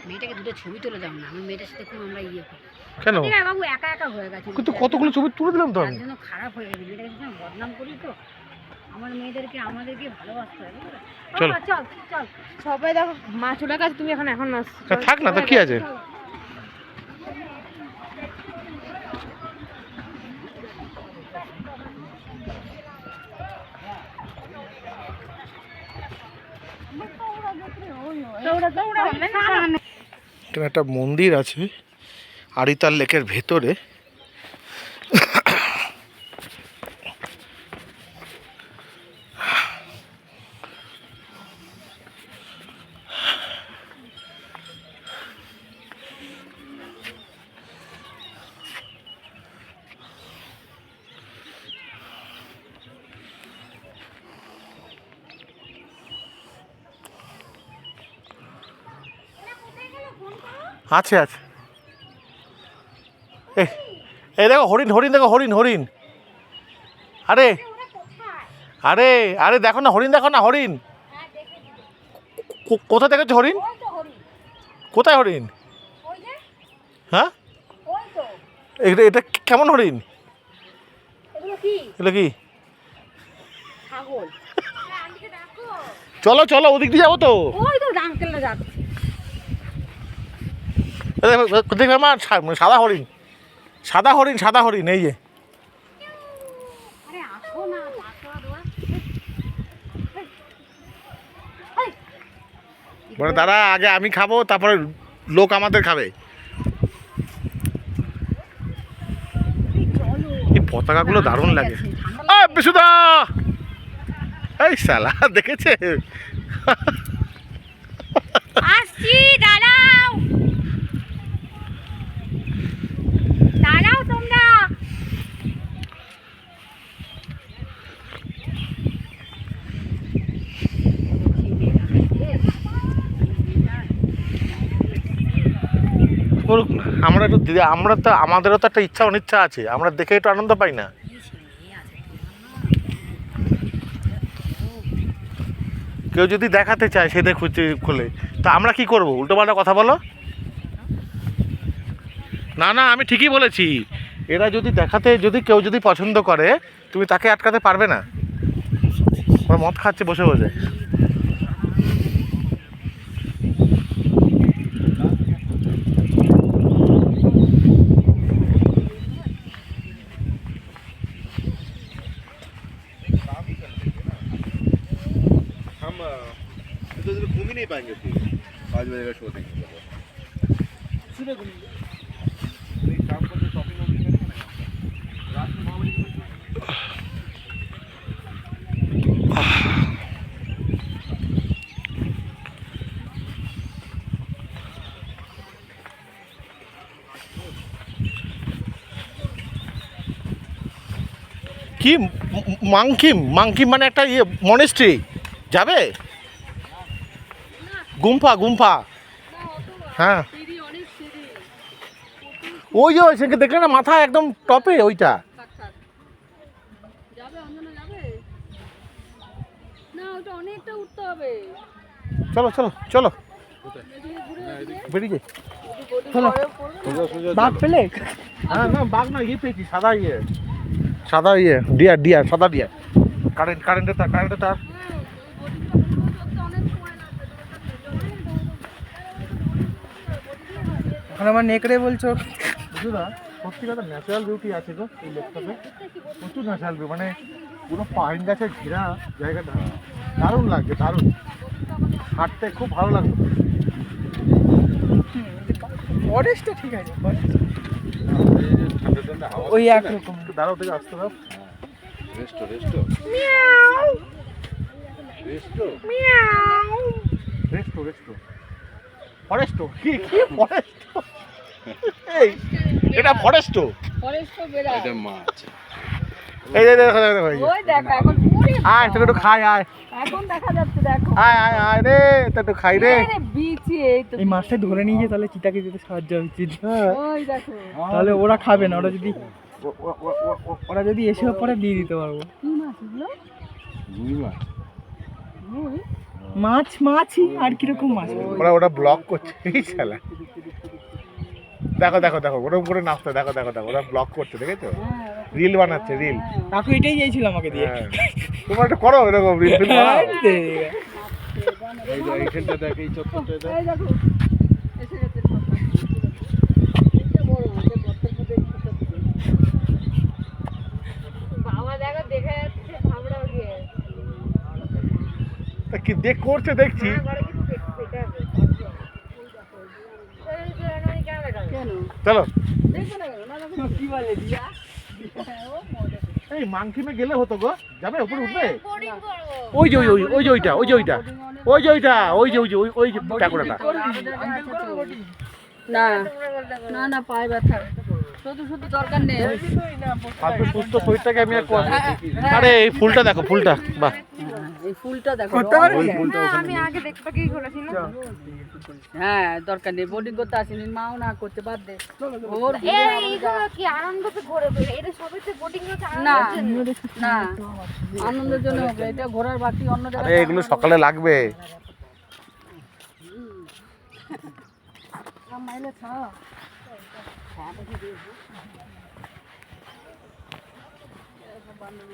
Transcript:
মেয়েটাকে দুটো ছবি তুলে দাও না, আমি মেয়েটার সাথে খুব আমরা ইয়ে করি। কেন বাবু একা একা হয়ে গেছে, কিন্তু কতগুলো ছবি তুলে দিলাম তো তার আমি। জন্য খারাপ হয়ে গেছে, মেয়েটাকে যখন বদনাম করি তো। আমার মেয়েদেরকে আমাদেরকে ভালোবাসতে হবে। চল চল চল সবাই দেখো মা চলে গেছে, তুমি এখন নাচ থাক না তো কি আছে। এখানে একটা মন্দির আছে আড়িতাল লেকের ভেতরে। আছে আছে এই দেখো হরিণ হরিণ দেখো হরিণ হরিণ। আরে আরে আরে দেখো না হরিণ, দেখো না হরিণ। কোথায় দেখেছো হরিণ? কোথায় হরিণ? হ্যাঁ এটা কেমন হরিণ? এগুলো কি? চলো চলো ওদিক দিয়ে যাবো তো। দেখবে আমার সাদা হরিণ, সাদা হরিণ, সাদা হরিণ এই যে। বলে দাদা আগে আমি খাবো তারপরে লোক আমাদের খাবে। এই পতাকাগুলো দারুণ লাগে। বিশুদা এই শালা দেখেছে? আসছি, দাঁড়াও দাঁড়াও তোমরা। আমরা একটু আমরা তো আমাদেরও তো একটা ইচ্ছা অনিচ্ছা আছে, আমরা দেখে একটু আনন্দ পাই না? কেউ যদি দেখাতে চায় সে দেখুচ্ছে খুলে, তা আমরা কি করবো? উল্টো পাল্টা কথা বলো না। না আমি ঠিকই বলেছি, এরা যদি দেখাতে, যদি কেউ যদি পছন্দ করে তুমি তাকে আটকাতে পারবে না। ওরা মদ খাচ্ছে বসে বসে। घूम ही नहीं पाएंगे फिर 5 बजे का शो देखने के बाद। शाम को जो शॉपिंग वॉपिंग करेंगे ना रात में 9 बजे কি মাংকিম? মাংকিম মানে একটা ইয়ে মনেস্ট্রি যাবে, গুম্ফা গুম্ফা। হ্যাঁ ওই যে সেখানে দেখলে না মাথা একদম টপে ওইটা। চলো চলো চলো বেরিয়ে বাঘ পেলে? হ্যাঁ না বাঘ না ইয়ে পেয়েছি, সাদা ইয়ে, সাদা ইয়ে ডিয়ার, ডিয়ার সাদা ডিয়ার। কারেন্টের তার, কারেন্টের তার। এখন আমার নেকড়ে বলছো? বুঝলা সত্যি কথা ন্যাচারাল বিউটি আছে গো এই লেকটাতে, প্রচুর ন্যাচারাল বিউটি, মানে পুরো পাইন গাছের ঘেরা জায়গাটা, দারুণ লাগছে দারুণ, হাঁটতে খুব ভালো লাগবে। ফরেস্টটা ঠিক আছে, ওই একরকম। দাঁড়াও থেকে আসতে হবে। रेस्टो रेस्टो रेस्टो রেস্টো রেস্টো ফরেস্টো কি কি ফরেস্টো? এই এটা ফরেস্টো, ফরেস্ট বেড়া এটা মাছ। এই দেখো দেখো ওই দেখো এখন পুরো আয় একটু খাই, আয় এখন দেখা যাচ্ছে, দেখো আয় আয় আয় রে তা একটু খাই রে। আরে বিচি এই তো এই মাছটা ধরে নিয়ে গিয়ে তাহলে চিতাকে দিতে সাহায্য উচিত। ওই দেখো তাহলে ওরা খাবে না, ওরা যদি এসে পরে দিয়ে দিতে পারবো। কি মাছ এগুলো? রুই মাছ। রুই? মাছই আর কিরকম মাছ? ওরা ব্লক করছে এই শালা। দেখো দেখো দেখো ওরকম করে নাচতে, দেখো দেখো দেখো ওরা ব্লক করছে, দেখেছো? রিল বানাচ্ছে, রিল। কাকু এটাই চাইছিল আমাকে দিয়ে। হ্যাঁ। তোমরা একটু করো এরকম রিল ফিল বানাও। এই দে। এই যে এইখানটা দেখ, এই চত্বরটা দেখ। বাবা দেখো দেখা যাচ্ছে ভাবড়া গিয়ে তা কি দেখ করছে দেখছি। চলো কি বলে দিয়া? এই মাংকিমে গেলে হতো গো, যাবে উপরে উঠবে? হ্যাঁ, ওই যে ওই ওই ওই যে ওইটা, ওই যে ওইটা, ওই যে ওইটা, ওই যে ওই যে ওই যে ঠাকুরটা। না না না পায়ে ব্যথা শুধু শুধু দরকার নেই আপনি সুস্থ শরীরটাকে আমি আর আরে এই ফুলটা দেখো, ফুলটা বাহ। এই ফুলটা দেখো করতে পারবি? আমি আগে দেখতে কি করেছি না হ্যাঁ দরকার নেই বোর্ডিং করতে আসিনি মাও না করতে বাদ দে ওর এইগুলো কি আনন্দতে ঘুরে ঘুরে এটা সবাই তো বোটিং করতে না না আনন্দের জন্য হবে এটা ঘোরার বাকি অন্য আরে জায়গায় এগুলো সকালে লাগবে। মাইলে ছা